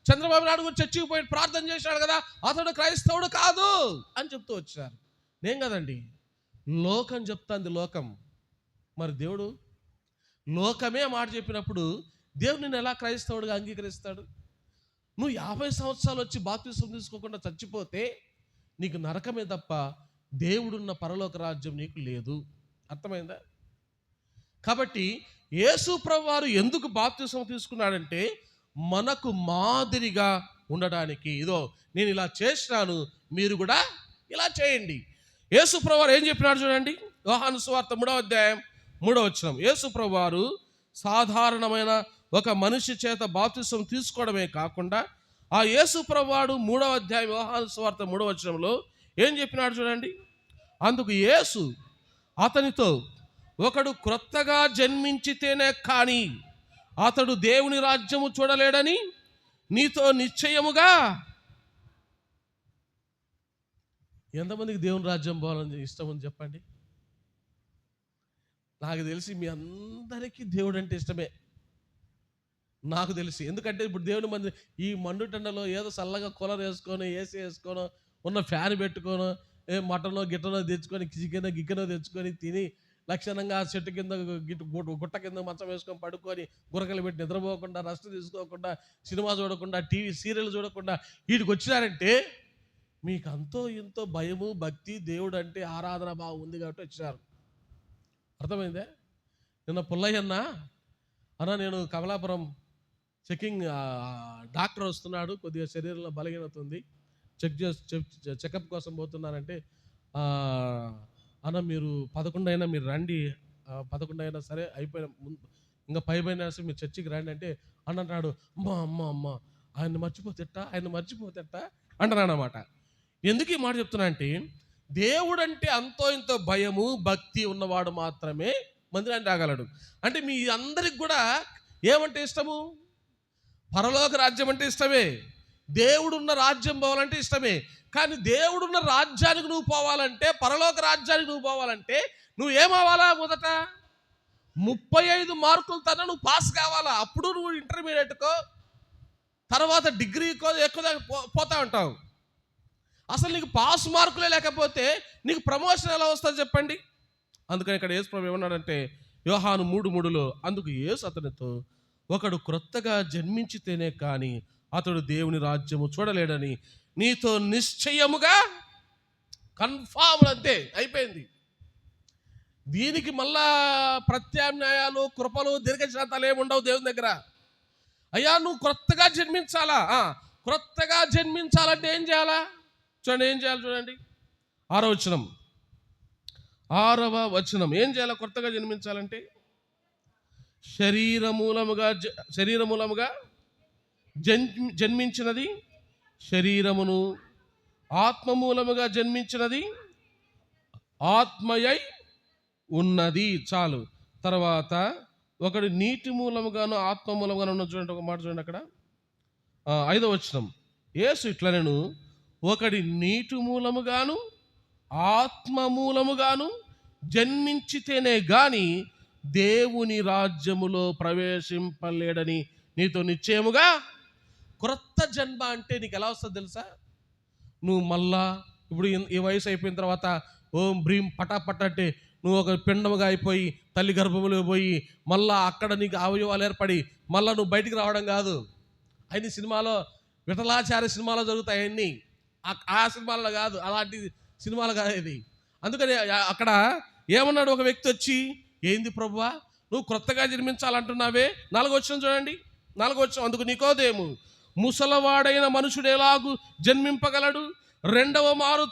చంద్రబాబు నాయుడు కూడా చర్చికి పోయి ప్రార్థన చేశాడు కదా, అతడు క్రైస్తవుడు కాదు అని చెప్తూ వచ్చారు. నేను కదండి, లోకం చెప్తాంది. లోకం మరి దేవుడు లోకమే మాట చెప్పినప్పుడు దేవుడు నిన్ను ఎలా క్రైస్తవుడిగా అంగీకరిస్తాడు? నువ్వు 50 సంవత్సరాలు వచ్చి బాప్తిసం తీసుకోకుండా చచ్చిపోతే నీకు నరకమే తప్ప దేవుడున్న పరలోక రాజ్యం నీకు లేదు. అర్థమైందా? కాబట్టి యేసు ప్రభువు వారు ఎందుకు బాప్తిసం తీసుకున్నాడంటే మనకు మాదిరిగా ఉండడానికి. ఇదో నేను ఇలా చేసినాను, మీరు కూడా ఇలా చేయండి. యేసు ప్రభువు వారు ఏం చెప్పినాడు చూడండి, యోహాను సువార్త 3వ అధ్యాయం 3వ వచనం. యేసు ప్రభువు వారు సాధారణమైన ఒక మనిషి చేత బాప్తిసం తీసుకోవడమే కాకుండా ఆ యేసు ప్రభువు వారు 3వ అధ్యాయం యోహాను సువార్త 3వ వచనంలో ఏం చెప్పినాడు చూడండి. అందుకు యేసు అతనితో, ఒకడు క్రొత్తగా జన్మించితేనే కానీ అతడు దేవుని రాజ్యము చూడలేడని నీతో నిశ్చయముగా. ఎంతమందికి దేవుని రాజ్యం పోవాలని ఇష్టం అని చెప్పండి. నాకు తెలిసి మీ అందరికీ దేవుడు అంటే ఇష్టమే, నాకు తెలిసి. ఎందుకంటే ఇప్పుడు దేవుని మంది ఈ మండుటెండలో ఏదో చల్లగా కూలర్ వేసుకొని, ఏసీ వేసుకొని, ఉన్న ఫ్యాన్ పెట్టుకొని, మటనో గిట్టనో తెచ్చుకొని, గిక్కనో తెచ్చుకొని తిని లక్షణంగా చెట్టు కింద గుట్ట కింద మంచం వేసుకొని పడుకొని గురకలు పెట్టి నిద్రపోకుండా, రెస్ట్ తీసుకోకుండా, సినిమా చూడకుండా, టీవీ సీరియల్ చూడకుండా వీటికి వచ్చినారంటే మీకు అంతో ఇంతో భయము, భక్తి, దేవుడు అంటే ఆరాధన భావం ఉంది కాబట్టి వచ్చినారు. అర్థమైందే? నిన్న పుల్లయ్య అన్న నేను కమలాపురం చెకింగ్ డాక్టర్ వస్తున్నాడు, కొద్దిగా శరీరంలో బలహీనత ఉంది, చెకప్ కోసం పోతున్నారంటే, అన్న మీరు 11 అయినా మీరు రండి, 11 అయినా సరే అయిపోయిన ఇంకా 5 అయినా సరే మీరు చర్చికి రండి అంటే అన్నాడు, అమ్మ ఆయన మర్చిపోతేట అంటున్నాడు అన్నమాట. ఎందుకు ఈ మాట చెప్తున్నా అంటే దేవుడు అంటే అంతో ఇంతో భయము, భక్తి ఉన్నవాడు మాత్రమే మందిరానికి రాగలడు. అంటే మీ అందరికి కూడా ఏమంటే ఇష్టము? పరలోక రాజ్యం అంటే ఇష్టమే, దేవుడున్న రాజ్యం పోవాలంటే ఇష్టమే. కానీ దేవుడున్న రాజ్యానికి నువ్వు పోవాలంటే, పరలోక రాజ్యానికి నువ్వు పోవాలంటే నువ్వు ఏమవ్వాలా? మొదట 35 మార్కులతో నువ్వు పాస్ కావాలా, అప్పుడు నువ్వు ఇంటర్మీడియట్కో తర్వాత డిగ్రీ ఎక్కువ పోతా ఉంటావు. అసలు నీకు పాస్ మార్కులే లేకపోతే నీకు ప్రమోషన్ ఎలా వస్తుంది చెప్పండి? అందుకని ఇక్కడ యేసు ప్రభు ఏమన్నాడంటే యోహాను 3:3లో, అందుకు యేసు అతనితో, ఒకడు క్రొత్తగా జన్మించితేనే కానీ అతడు దేవుని రాజ్యము చూడలేడని నీతో నిశ్చయముగా, కన్ఫామ్, అంతే, అయిపోయింది. దీనికి మళ్ళా ప్రత్యామ్నాయాలు, కృపలు, దీర్ఘశాతాలు ఏముండవు దేవుని దగ్గర. అయ్యా నువ్వు క్రొత్తగా జన్మించాలా, క్రొత్తగా జన్మించాలంటే ఏం చేయాలా? చూడండి ఏం చేయాలి, చూడండి 6వ వచనం. ఏం చేయాలి కొత్తగా జన్మించాలంటే? శరీర మూలముగా జన్మించినది శరీరమును, ఆత్మ మూలముగా జన్మించినది ఆత్మయై ఉన్నది. చాలు. తర్వాత ఒకడు నీటి మూలముగాను ఆత్మ మూలముగాను ఉన్న. చూడండి ఒక మాట చూడండి అక్కడ 5వ వచనం. యేసు ఇట్లనెను, ఒకడి నీటి మూలముగాను ఆత్మ మూలముగాను జన్మించితేనే గాని దేవుని రాజ్యములో ప్రవేశింపలేడని నీతో నిశ్చయముగా. క్రొత్త జన్మ అంటే నీకు ఎలా వస్తుంది తెలుసా? నువ్వు మళ్ళా ఇప్పుడు ఈ వయసు అయిపోయిన తర్వాత ఓం భ్రీం పటాపట్ అంటే నువ్వు ఒక పిండముగా అయిపోయి తల్లి గర్భములో పోయి మళ్ళా అక్కడ నీకు అవయవాలు ఏర్పడి మళ్ళా నువ్వు బయటికి రావడం కాదు. అన్ని సినిమాలో, విఠలాచార్య సినిమాలో జరుగుతాయి అన్నీ. ఆ సినిమాలో కాదు, అలాంటి సినిమాలు కాదు ఇది. అందుకని అక్కడ ఏమన్నాడు ఒక వ్యక్తి వచ్చి, ఏంది ప్రభువా నువ్వు క్రొత్తగా జన్మించాలంటున్నావే? 4వ వచనం చూడండి. 4వ వచనం. అందుకు నికోదేము, ముసలవాడైన మనుషుడు ఎలాగూ జన్మింపగలడు? రెండవ మారు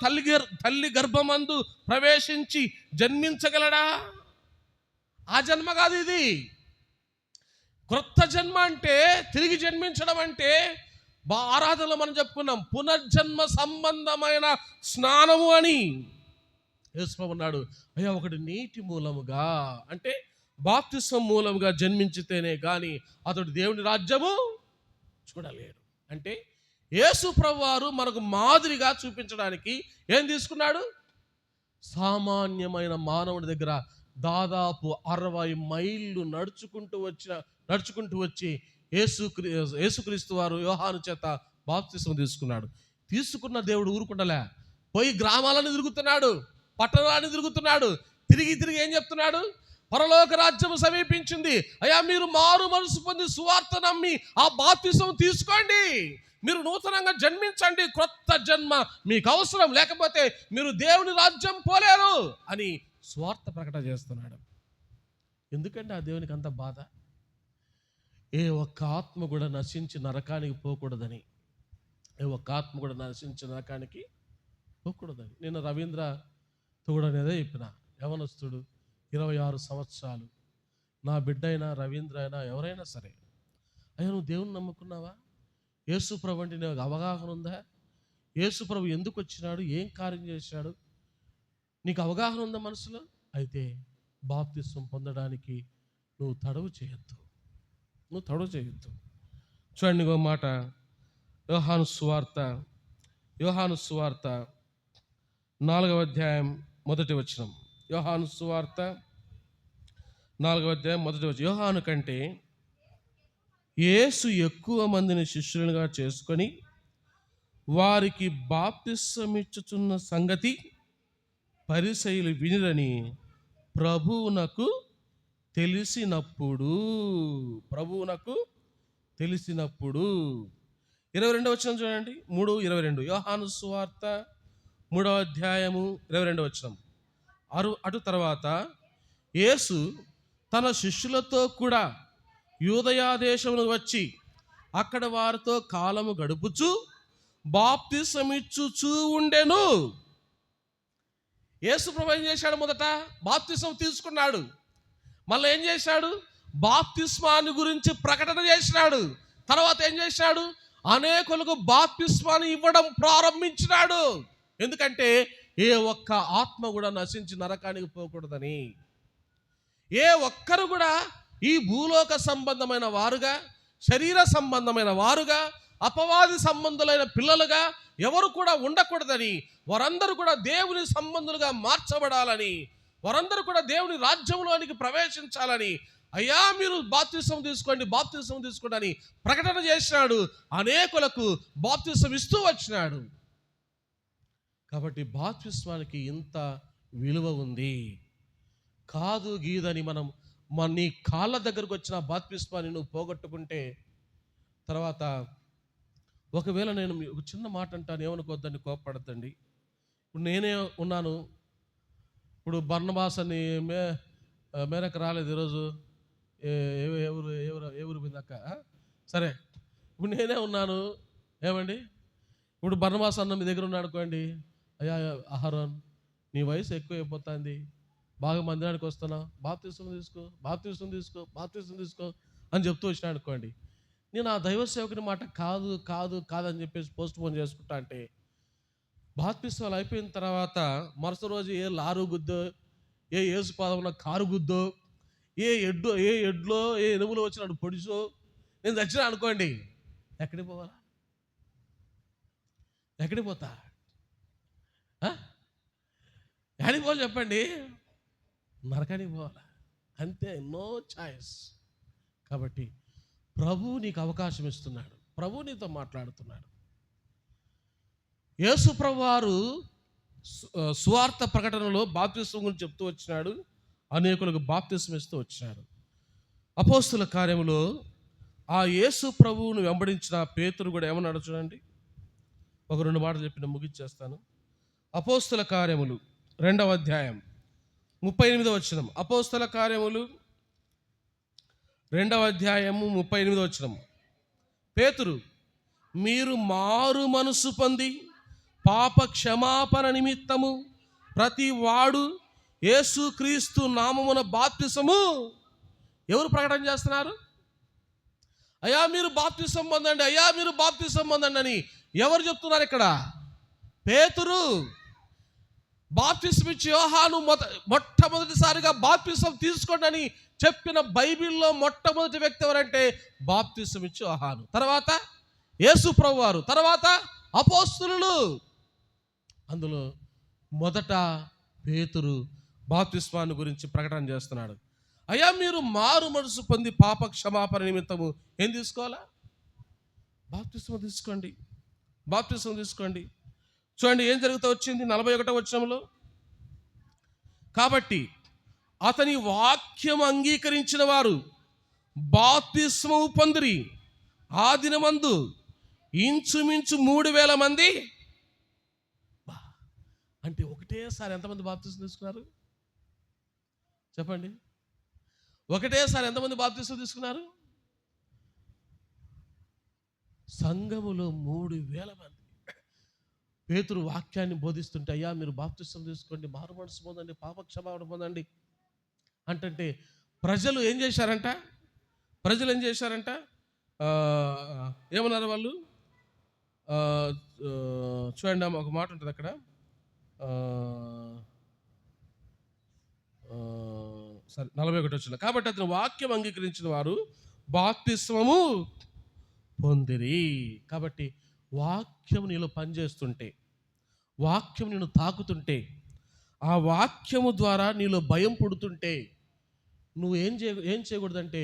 తల్లి గర్భమందు ప్రవేశించి జన్మించగలడా? ఆ జన్మ కాదు ఇది. క్రొత్త జన్మ అంటే, తిరిగి జన్మించడం అంటే, ఆరాధనలో మనం చెప్పుకున్నాం, పునర్జన్మ సంబంధమైన స్నానము అని. యేసు అన్నాడు, అయ్యా ఒకటి నీటి మూలముగా అంటే బాప్తిసం మూలముగా జన్మించితేనే కానీ అతడు దేవుని రాజ్యము చూడలేడు. అంటే యేసు ప్రభువారు మనకు మాదిరిగా చూపించడానికి ఏం తీసుకున్నాడు? సామాన్యమైన మానవుడి దగ్గర దాదాపు 60 మైళ్ళు నడుచుకుంటూ వచ్చి యేసుక్రీస్తు వారు యోహాను చేత బాప్తిసం తీసుకున్నాడు. తీసుకున్న దేవుడు ఊరుకుండలే, పోయి గ్రామాలను తిరుగుతున్నాడు, పట్టణాన్ని తిరుగుతున్నాడు. తిరిగి ఏం చెప్తున్నాడు? పరలోక రాజ్యము సమీపించింది, అయ్యా మీరు మారు మనసు పొంది సువార్త నమ్మి ఆ బాప్తిసం తీసుకోండి, మీరు నూతనంగా జన్మించండి, క్రొత్త జన్మ మీకు అవసరం, లేకపోతే మీరు దేవుని రాజ్యం పోలేరు అని స్వార్థ ప్రకటన చేస్తున్నాడు. ఎందుకంటే ఆ దేవునికి అంత బాధ? ఏ ఒక్క ఆత్మ కూడా నశించి నరకానికి పోకూడదని. నేను రవీంద్రతో కూడా అనేదే చెప్పిన. యవనస్తుడు, 26 సంవత్సరాలు, నా బిడ్డ అయినా రవీంద్ర అయినా ఎవరైనా సరే, అయ్యా నువ్వు దేవుని నమ్ముకున్నావా? యేసుప్రభు అంటే నీకు అవగాహన ఉందా? యేసుప్రభు ఎందుకు వచ్చినాడు, ఏం కార్యం చేశాడు, నీకు అవగాహన ఉందా మనసులో? అయితే బాప్తిసం పొందడానికి నువ్వు తడవు చేయొద్దు. చూడండి ఒక మాట, యోహాను సువార్త 4వ అధ్యాయం 1వ వచనం. యోహాను సువార్త 4వ అధ్యాయం 1వ వచనం. యోహాను కంటే యేసు ఎక్కువ మందిని శిష్యులుగా చేసుకొని వారికి బాప్తిసమిచ్చుచున్న సంగతి పరిసయ్యులు వినిరని ప్రభువునకు తెలిసినప్పుడు 22వ వచనం చూడండి, 3:22. యోహాను సువార్త 3వ అధ్యాయము 22వ వచనం. అటు తర్వాత యేసు తన శిష్యులతో కూడా యూదయా దేశమునకు వచ్చి అక్కడ వారితో కాలము గడుపుచు బాప్తిసమిచ్చుచూ ఉండెను. యేసు ప్రభు ఏం చేశాడు? మొదట బాప్తిసం తీసుకున్నాడు, మళ్ళీ ఏం చేశాడు? బాప్తిస్మాన్ని గురించి ప్రకటన చేసినాడు. తర్వాత ఏం చేశాడు? అనేకులకు బాప్తిస్మాన్ని ఇవ్వడం ప్రారంభించినాడు. ఎందుకంటే ఏ ఒక్క ఆత్మ కూడా నశించి నరకానికి పోకూడదని. ఏ ఒక్కరు కూడా ఈ భూలోక సంబంధమైన వారుగా, శరీర సంబంధమైన వారుగా, అపవాది సంబంధులైన పిల్లలుగా ఎవరు కూడా ఉండకూడదని, వారందరూ కూడా దేవుని సంబంధులుగా మార్చబడాలని, వారందరూ కూడా దేవుని రాజ్యంలోనికి ప్రవేశించాలని అయ్యా మీరు బాప్తిసం తీసుకోండి, బాప్తిసం తీసుకోండి అని ప్రకటన చేసినాడు. అనేకులకు బాప్తిసం ఇస్తూ వచ్చినాడు. కాబట్టి బాప్తిస్మానికి ఇంత విలువ ఉంది. కాదు గీదని మనం నీ కాళ్ళ దగ్గరకు వచ్చిన బాప్తిస్మాన్ని నువ్వు పోగొట్టుకుంటే తర్వాత ఒకవేళ నేను ఒక చిన్న మాట అంటాను, ఏమనుకోద్దని కోపపడద్దండి. ఇప్పుడు నేనే ఉన్నాను, ఇప్పుడు బర్నబాస్ అని మేరకు రాలేదు ఈరోజు, ఎవరు పోయిందక్క, సరే ఇప్పుడు నేనే ఉన్నాను ఏమండి. ఇప్పుడు బర్నబాస్ అన్న మీ దగ్గర ఉన్నాడు అనుకోండి, అయ్యా అహరోన్ నీ వయసు ఎక్కువ అయిపోతుంది, బాగా మందిరానికి వస్తున్నా, బాప్తిసం తీసుకో, బాప్తిసం తీసుకో, బాప్తిసం తీసుకో అని చెప్తూ వచ్చినా అనుకోండి. నేను ఆ దైవ సేవకుని మాట కాదు కాదు కాదని చెప్పేసి పోస్ట్ పోన్ చేసుకుంటా అంటే బాప్తిస్మాలు అయిపోయిన తర్వాత మరుసటి రోజు ఏ లారు గుద్దో, ఏ ఏసుపాదం కారు గుద్దో, ఏ ఎడ్లో ఏ ఎనుములో వచ్చినాడు పొడిసో నేను చచ్చినా అనుకోండి, ఎక్కడికి పోవాలా? ఎక్కడికి పోతా? ఎక్కడికి పోవాలి చెప్పండి? నరకానికి పోవాలా? అంతే, నో చాయిస్. కాబట్టి ప్రభువు నీకు అవకాశం ఇస్తున్నాడు, ప్రభువు నీతో మాట్లాడుతున్నాడు. యేసు ప్రభువారు సువార్త ప్రకటనలో బాప్తిసం గురించి చెప్తూ వచ్చినాడు, అనేకులకు బాప్తిసం ఇస్తూ వచ్చినాడు. అపోస్తుల కార్యములో ఆ యేసు ప్రభువును వెంబడించిన పేతురు కూడా ఏమన్నాడు చూడండి. ఒక 2 మాటలు చెప్పిన ముగించేస్తాను. అపోస్తుల కార్యములు 2వ అధ్యాయం 38వ వచనం. అపోస్తుల కార్యములు 2వ అధ్యాయము 38వ వచనం. పేతురు, మీరు మారు మనసు పొంది పాప క్షమాపణ నిమిత్తము ప్రతి వాడు యేసుక్రీస్తు నామమున బాప్తిసము. ఎవరు ప్రకటన చేస్తున్నారు? అయ్యా మీరు బాప్తిసం పొందండి, అయ్యా మీరు బాప్తిసం పొందండి అని ఎవరు చెప్తున్నారు ఇక్కడ? పేతురు. బాప్తిసం ఇచ్చి యోహాను మొట్టమొదటిసారిగా బాప్తిసం తీసుకోండి అని చెప్పిన బైబిల్లో మొట్టమొదటి వ్యక్తి ఎవరంటే బాప్తిసం ఇచ్చి యోహాను, తర్వాత యేసు ప్రభువారు, తర్వాత అపోస్తలులు. అందులో మొదట పేతురు బాప్తిస్మాన్ని గురించి ప్రకటన చేస్తున్నాడు. అయ్యా మీరు మారు మనసు పొంది పాప క్షమాపణ నిమిత్తము ఏం తీసుకోవాలా? బాప్తిస్మం తీసుకోండి, బాప్తిస్మం తీసుకోండి. చూడండి ఏం జరుగుతూ వచ్చింది 41వ వచనంలో. కాబట్టి అతని వాక్యం అంగీకరించిన వారు బాప్తిస్మము పొందిరి. ఆ దినమందు ఇంచుమించు 3,000 మంది. అంటే ఒకటేసారి ఎంతమంది బాప్తిసం తీసుకున్నారు చెప్పండి? ఒకటేసారి ఎంతమంది బాప్తిసం తీసుకున్నారు? సంఘములో 3,000 మంది. పేతురు వాక్యాన్ని బోధిస్తుంటే అయ్యా మీరు బాప్తిసం తీసుకోండి, మారు మనసు పొందండి, పాప క్షమాపణ పొందండి అంటే ప్రజలు ఏం చేశారంట? ఏమన్నారు వాళ్ళు? చూడండి ఒక మాట ఉంటుంది అక్కడ, సరే 41 వచ్చిన. కాబట్టి అతను వాక్యం అంగీకరించిన వారు బాప్తిస్మము పొందిరి. కాబట్టి వాక్యం నీలో పనిచేస్తుంటే, వాక్యం నిన్ను తాకుతుంటే, ఆ వాక్యము ద్వారా నీలో భయం పుడుతుంటే నువ్వు ఏం చేయకూడదంటే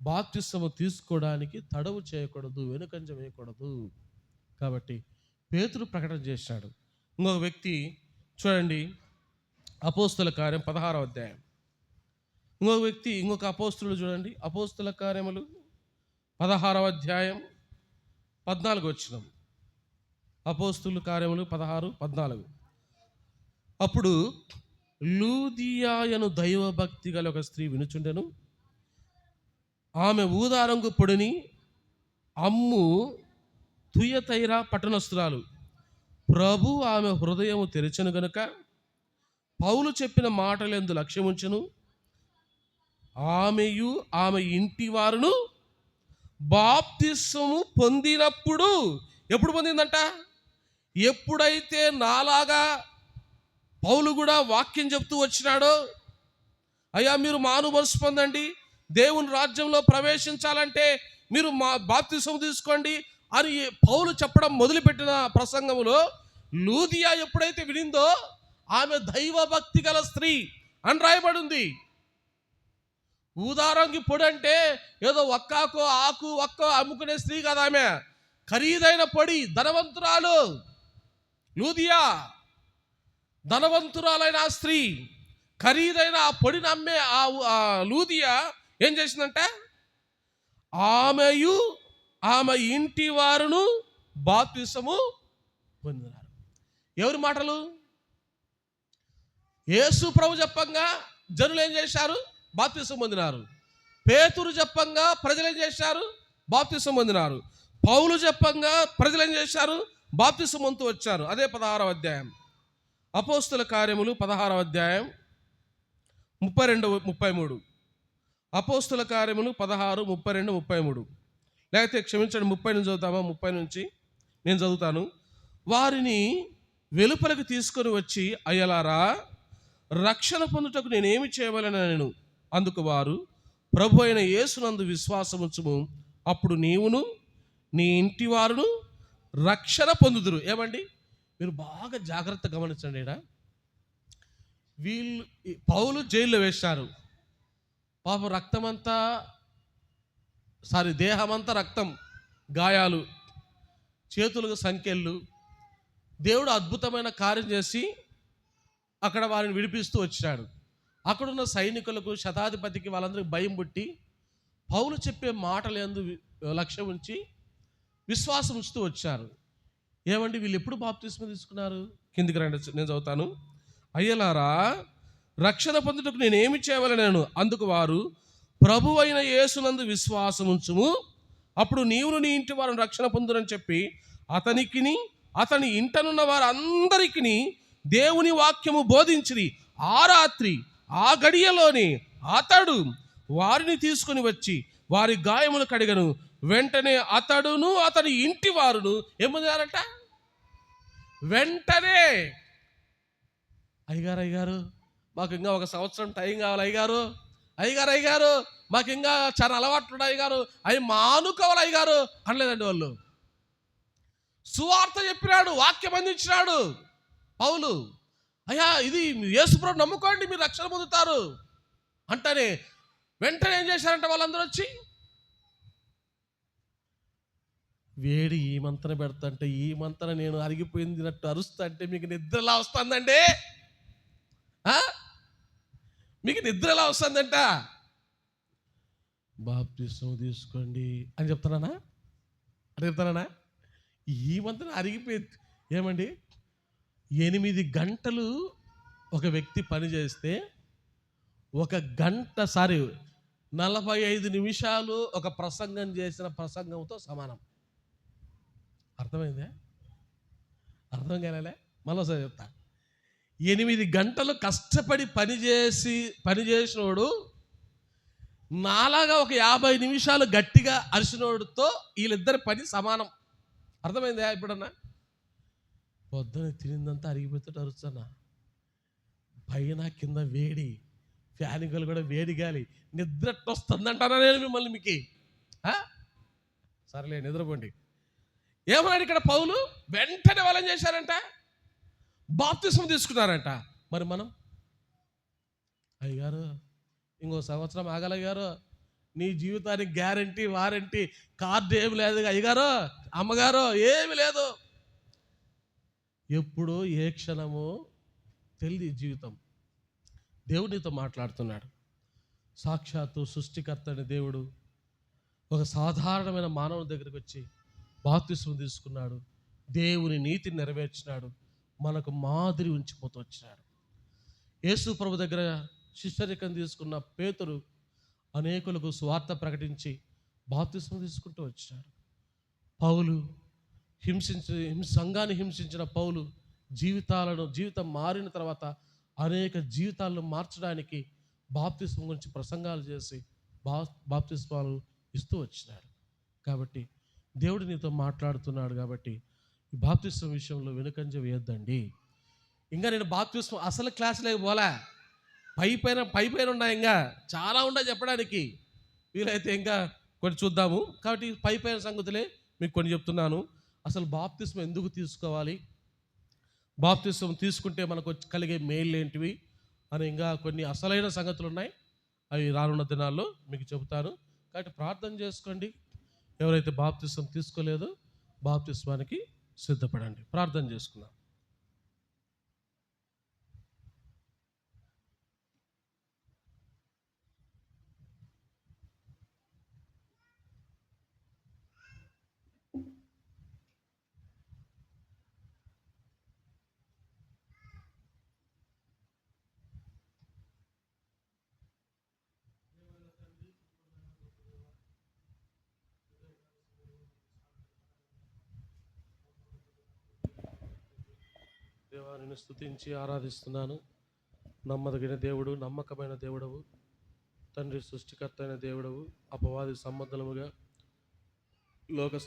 బాప్తిస్మము తీసుకోవడానికి తడవు చేయకూడదు, వెనుకంజ వేయకూడదు. కాబట్టి పేతురు ప్రకటన చేశాడు. ఇంకొక వ్యక్తి చూడండి, అపోస్తుల కార్యం 16వ అధ్యాయం. ఇంకొక అపోస్తులు చూడండి, అపోస్తుల కార్యములు 16వ అధ్యాయం 14 వచనం. అపోస్తుల కార్యములు 16:14. అప్పుడు లూదియాయను దైవభక్తి గల ఒక స్త్రీ వినుచుండెను. ఆమె ఊదారంగు పొడిని అమ్ము తుయతైరా పట్టణస్థురాలు. ప్రభు ఆమె హృదయము తెరచెను గనుక పౌలు చెప్పిన మాటలందు లక్ష్యముంచును. ఆమెయు ఆమె ఇంటి వారును బాప్తిస్మము పొందినప్పుడు, ఎప్పుడు పొందిందంట? ఎప్పుడైతే నాలాగా పౌలు కూడా వాక్యం చెప్తూ వచ్చినాడో, అయ్యా మీరు మారు మనసు పొందండి, దేవుని రాజ్యంలో ప్రవేశించాలంటే మీరు బాప్తిస్మం తీసుకోండి అని పౌలు చెప్పడం మొదలుపెట్టిన ప్రసంగంలో లూదియా ఎప్పుడైతే వినిందో ఆమె దైవభక్తి గల స్త్రీ అని రాయబడింది. ఊదారంగి పొడి అంటే ఏదో ఒక్కాకో ఆకు ఒక్క అమ్ముకునే స్త్రీ కదా ఆమె. ఖరీదైన పొడి, ధనవంతురాలు లూదియా, ధనవంతురాలైన ఆ స్త్రీ ఖరీదైన ఆ పొడిని అమ్మే ఆ లూదియా ఏం చేసిందంటే ఆమెయు ఆమె ఇంటి వారును బాప్తిసము పొందినారు. ఎవరి మాటలు? యేసు ప్రభు చెప్పంగా జనులు ఏం చేశారు? బాప్తిసం పొందినారు. పేతురు చెప్పంగా ప్రజలు ఏం చేశారు? బాప్తిసం పొందినారు. పౌలు చెప్పంగా ప్రజలు ఏం చేశారు? బాప్తిసం పొందుతూ వచ్చారు. అదే 16వ అధ్యాయం, అపోస్తుల కార్యములు 16వ అధ్యాయం 32-33. అపోస్తుల కార్యములు 16, 32, 33. లేకపోతే క్షమించండి 30 నుంచి చదువుతామా? 30 నుంచి నేను చదువుతాను. వారిని వెలుపలకు తీసుకొని వచ్చి, అయ్యలారా, రక్షణ పొందుటకు నేనేమి చేయవలెను నేను. అందుకు వారు, ప్రభు అయిన యేసునందు విశ్వాసముంచుము, అప్పుడు నీవును నీ ఇంటి వారును రక్షణ పొందుదురు. ఏమండి, మీరు బాగా జాగ్రత్త గమనించండి. ఈడ వీళ్ళు పౌలు జైల్లో వేశారు. పాపం రక్తమంతా దేహమంతా రక్తం, గాయాలు, చేతులకు సంకెళ్ళు. దేవుడు అద్భుతమైన కార్యం చేసి అక్కడ వారిని విడిపిస్తూ వచ్చాడు. అక్కడున్న సైనికులకు, శతాధిపతికి, వాళ్ళందరికీ భయం పుట్టి పౌలు చెప్పే మాటలు యందు లక్ష్యం ఉంచి విశ్వాసం ఉంచుతూ వచ్చారు. ఏమండి, వీళ్ళు ఎప్పుడు బాప్తిస్మం తీసుకున్నారు? కిందికి రండి, నేను చదువుతాను. అయ్యలారా, రక్షణ పొందుటకు నేనేమి చేయవలెను. అందుకు వారు, ప్రభు అయిన యేసునందు విశ్వాసం ఉంచుము, అప్పుడు నీవును నీ ఇంటి వారిని రక్షణ పొందురని చెప్పి అతనికిని అతని ఇంటనున్న వారందరికీ దేవుని వాక్యము బోధించిరి. ఆ రాత్రి ఆ గడియలోనే అతడు వారిని తీసుకుని వచ్చి వారి గాయములు కడిగను. వెంటనే అతడును అతని ఇంటి వారును ఏమన్నారట? వెంటనే, అయ్యగారు మాకు ఇంకా 1 సంవత్సరం టైం కావాలి అయ్యగారు మాకు ఇంకా చాలా అలవాట్లు అయ్యగారు, అవి మానుకోవాలి అయ్యగారు అనలేదండి. వాళ్ళు సువార్త చెప్పినాడు, వాక్యం అందించినాడు పౌలు. అయ్యా, ఇది యేసుప్రభు నమ్ముకోండి, మీరు రక్షణ పొందుతారు అంటేనే వెంటనే ఏం చేశారంటే వాళ్ళందరూ వచ్చి వేడి ఈ మంతన పెడతంటే, ఈ మంతన నేను అరిగిపోయిందినట్టు అరుస్తా అంటే మీకు నిద్ర ఎలా వస్తుందండి? మీకు నిద్ర ఎలా వస్తుందంట? బాప్తిసం తీసుకోండి అని చెప్తానా? ఈ మంతన అరిగిపోయింది. ఏమండి, 8 గంటలు ఒక వ్యక్తి పని చేస్తే 45 నిమిషాలు ఒక ప్రసంగం చేసిన ప్రసంగంతో సమానం. అర్థమైందా? అర్థం కాలే? మళ్ళీసారి చెప్తా. 8 గంటలు కష్టపడి పనిచేసినోడు నాలాగా ఒక 50 నిమిషాలు గట్టిగా అరిసినోడుతో వీళ్ళిద్దరి పని సమానం. అర్థమైందా? ఇప్పుడన్నా పొద్దున తినిందంతా అరిగిపోతుంటే అరుస్తున్నా, పైన కింద వేడి, ఫ్యానికలు కూడా వేడి గాలి, నిద్ర వస్తుందంటానా నేను మిమ్మల్ని? మీకు సరేలే, నిద్రపోండి. ఏమన్నాడు ఇక్కడ పౌలు? వెంటనే వాళ్ళు ఏం చేశారంట? బాప్తిసం తీసుకున్నారంట. మరి మనం, అయ్యగారు ఇంకో సంవత్సరం ఆగలయ్యారు, నీ జీవితానికి గ్యారంటీ వారంటీ కార్డు ఏమి లేదు అయ్యగారు, అమ్మగారు, ఏమి లేదు. ఎప్పుడో ఏ క్షణమో తెలియదు జీవితం. దేవుడు నీతో మాట్లాడుతున్నాడు. సాక్షాత్తు సృష్టికర్తని దేవుడు ఒక సాధారణమైన మానవుని దగ్గరికి వచ్చి బాప్తిసం తీసుకున్నాడు. దేవుని నీతిని నెరవేర్చినాడు. మనకు మాదిరి ఉంచిపోతూ వచ్చినాడు. యేసు ప్రభు దగ్గర శిష్యరికం తీసుకున్న పేతురు అనేకులకు సువార్త ప్రకటించి బాప్తిసం తీసుకుంటూ వచ్చినాడు. పౌలు సంఘాన్ని హింసించిన పౌలు జీవితం మారిన తర్వాత అనేక జీవితాలను మార్చడానికి బాప్తిసం గురించి ప్రసంగాలు చేసి బాప్తిస్మాలు ఇస్తూ వచ్చినాడు. కాబట్టి దేవుడు నీతో మాట్లాడుతున్నాడు. కాబట్టి ఈ బాప్తిస్మం విషయంలో వెనుకంజ వేయొద్దండి. ఇంకా నేను బాప్తిస్మం అసలు క్లాసులేక పోలే, పైపైన ఉన్నాయి, ఇంకా చాలా ఉన్నాయి చెప్పడానికి. వీలైతే ఇంకా కొన్ని చూద్దాము. కాబట్టి పైపైన సంగతులే మీకు కొన్ని చెప్తున్నాను. అసలు బాప్తిస్మం ఎందుకు తీసుకోవాలి, బాప్తిస్మం తీసుకుంటే మనకు కలిగే మేలు ఏంటివి అని ఇంకా కొన్ని అసలైన సంగతులు ఉన్నాయి. అవి రానున్న దినాల్లో మీకు చెబుతాను. కాబట్టి ప్రార్థన చేసుకోండి. ఎవరైతే బాప్తిసం తీసుకోలేదో బాప్తిస్మానికి సిద్ధపడండి. ప్రార్థన చేసుకుందాం. దేవాన్ని స్తుతించి ఆరాధిస్తున్నాను. నమ్మదగిన దేవుడు, నమ్మకమైన దేవుడవు, తండ్రి సృష్టికర్త అయిన దేవుడవు, అపవాది సంబంధముగా లోక